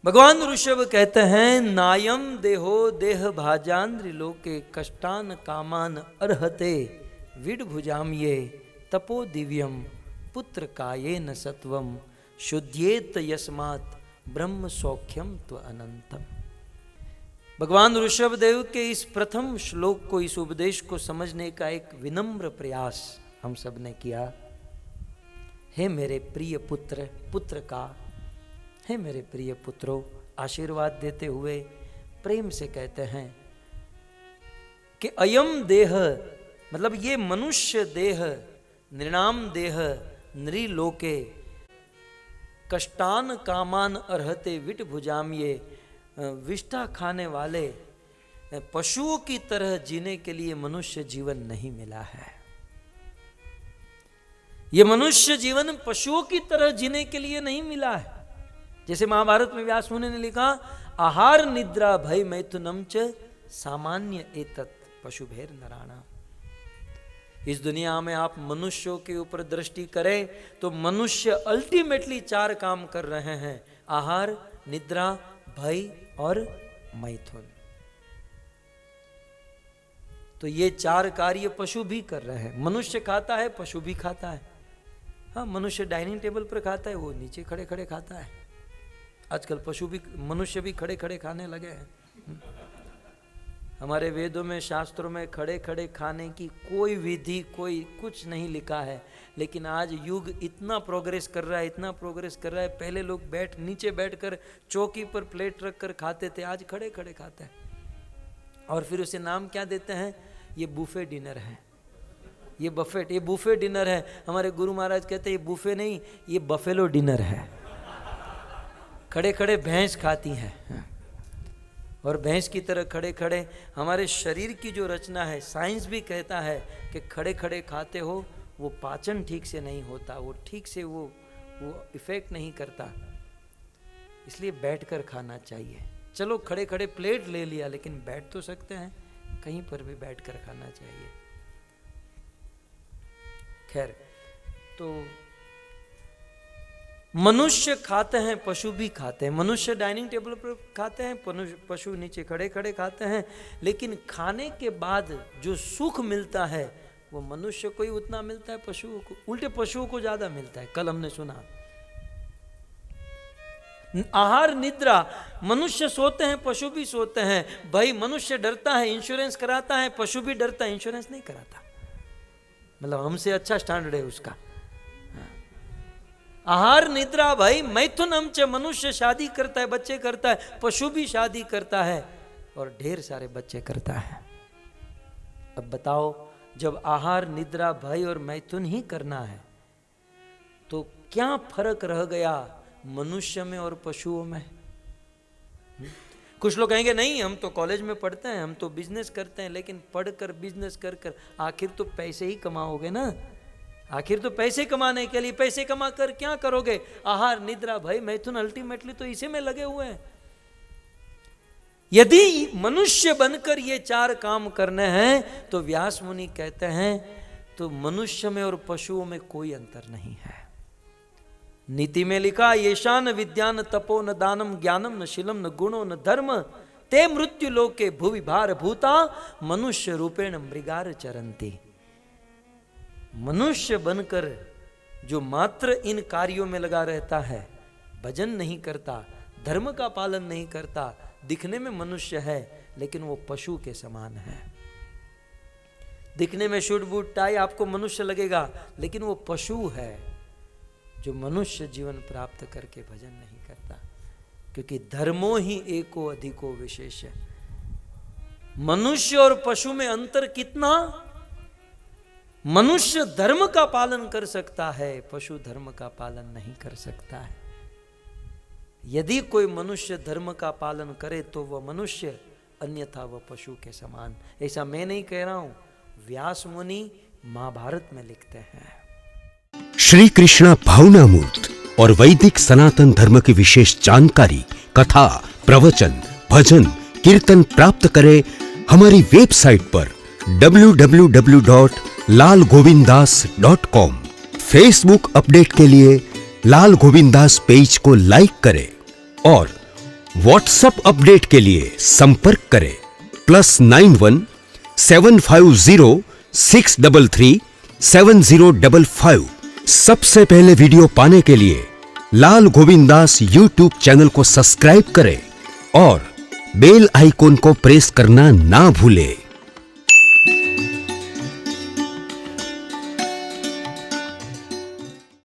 भगवान ऋषभ कहते हैं, नायम देहो देह भाजान्द्रिलोके कष्टान कामान अर्हते विडभुजाम ये तपो दिव्यम पुत्र कायेन सत्वम शुद्ध्येत यस्मात् ब्रह्म सौख्यम त्व अनंतम। भगवान ऋषभ देव के इस प्रथम श्लोक को, इस उपदेश को समझने का एक विनम्र प्रयास हम सब ने किया। हे मेरे प्रिय पुत्र, पुत्र का हे मेरे प्रिय पुत्रों, आशीर्वाद देते हुए प्रेम से कहते हैं कि अयम देह, मतलब ये मनुष्य देह, नृणाम देह नृलोके कष्टान कामान अर्हते विट भुजाम, ये विष्ठा खाने वाले पशुओं की तरह जीने के लिए मनुष्य जीवन नहीं मिला है। ये मनुष्य जीवन पशुओं की तरह जीने के लिए नहीं मिला है। जैसे महाभारत में व्यास मुनि ने लिखा, आहार निद्रा भय मैथुनम च सामान्य एतत् पशुभेर नराणा। इस दुनिया में आप मनुष्यों के ऊपर दृष्टि करें तो मनुष्य अल्टीमेटली 4 काम कर रहे हैं, आहार, निद्रा, भय और मैथुन। तो ये 4 कार्य पशु भी कर रहे हैं। मनुष्य खाता है, पशु भी खाता है। हाँ, मनुष्य डाइनिंग टेबल पर खाता है, वो नीचे खड़े खड़े खाता है। आजकल पशु भी, मनुष्य भी खड़े खड़े खाने लगे हैं। हमारे वेदों में, शास्त्रों में खड़े खड़े खाने की कोई विधि, कोई कुछ नहीं लिखा है। लेकिन आज युग इतना प्रोग्रेस कर रहा है, इतना प्रोग्रेस कर रहा है। पहले लोग नीचे बैठकर चौकी पर प्लेट रख कर खाते थे, आज खड़े खड़े खाते हैं। और फिर उसे नाम क्या देते हैं, ये बुफे डिनर है, ये बफेट, ये बुफे डिनर है। हमारे गुरु महाराज कहते हैं ये बुफे नहीं, ये बफेलो डिनर है। खड़े खड़े भैंस खाती है, और भैंस की तरह खड़े खड़े हमारे शरीर की जो रचना है, साइंस भी कहता है कि खड़े खड़े खाते हो वो पाचन ठीक से नहीं होता, वो ठीक से वो इफेक्ट नहीं करता। इसलिए बैठकर खाना चाहिए। चलो खड़े खड़े प्लेट ले लिया, लेकिन बैठ तो सकते हैं, कहीं पर भी बैठकर खाना चाहिए। खैर, तो मनुष्य खाते हैं, पशु भी खाते हैं। मनुष्य डाइनिंग टेबल पर खाते हैं, पशु नीचे खड़े खड़े खाते हैं। लेकिन खाने के बाद जो सुख मिलता है वो मनुष्य को ही उतना मिलता है, पशुओं को, उल्टे पशुओं को ज्यादा मिलता है। कल हमने सुना, आहार निद्रा, मनुष्य सोते हैं, पशु भी सोते हैं। भाई, मनुष्य डरता है, इंश्योरेंस कराता है, पशु भी डरता है, इंश्योरेंस नहीं कराता। मतलब हमसे अच्छा स्टैंडर्ड है उसका। आहार निद्रा भाई मैथुनम च, मनुष्य शादी करता है, बच्चे करता है, पशु भी शादी करता है और ढेर सारे बच्चे करता है। अब बताओ, जब आहार निद्रा भय और मैथुन ही करना है तो क्या फर्क रह गया मनुष्य में और पशुओं में? कुछ लोग कहेंगे नहीं, हम तो कॉलेज में पढ़ते हैं, हम तो बिजनेस करते हैं। लेकिन पढ़कर बिजनेस कर कर आखिर तो पैसे ही कमाओगे ना। आखिर तो पैसे कमाने के लिए, पैसे कमा कर क्या करोगे? आहार निद्रा भय मैथुन, अल्टीमेटली तो इसी में लगे हुए हैं। यदि मनुष्य बनकर ये 4 काम करने हैं तो व्यास मुनि कहते हैं तो मनुष्य में और पशुओं में कोई अंतर नहीं है। नीति में लिखा, येषान विद्यान तपो न दानम ज्ञानम न शीलम न गुणो न धर्म ते मृत्यु लोके भुवि भार भूता मनुष्य रूपेण मृगार चरंती। मनुष्य बनकर जो मात्र इन कार्यों में लगा रहता है, भजन नहीं करता, धर्म का पालन नहीं करता, दिखने में मनुष्य है लेकिन वो पशु के समान है। दिखने में शूट बूट टाई आपको मनुष्य लगेगा, लेकिन वो पशु है जो मनुष्य जीवन प्राप्त करके भजन नहीं करता। क्योंकि धर्मो ही एको अधिको विशेष है। मनुष्य और पशु में अंतर कितना? मनुष्य धर्म का पालन कर सकता है, पशु धर्म का पालन नहीं कर सकता है। यदि कोई मनुष्य धर्म का पालन करे तो वह मनुष्य, अन्यथा वह पशु के समान। ऐसा मैं नहीं कह रहा हूं, व्यास मुनि महाभारत में लिखते हैं। श्री कृष्णा भावनामूर्त और वैदिक सनातन धर्म की विशेष जानकारी, कथा, प्रवचन, भजन, कीर्तन प्राप्त करें हमारी वेबसाइट पर www.lalgovindas.com। फेसबुक अपडेट के लिए लाल गोविंदास पेज को लाइक करें और व्हाट्सएप अपडेट के लिए संपर्क करें +91 750 633 7055। सबसे पहले वीडियो पाने के लिए लाल गोविंदास यूट्यूब चैनल को सब्सक्राइब करें और बेल आइकॉन को प्रेस करना ना भूलें।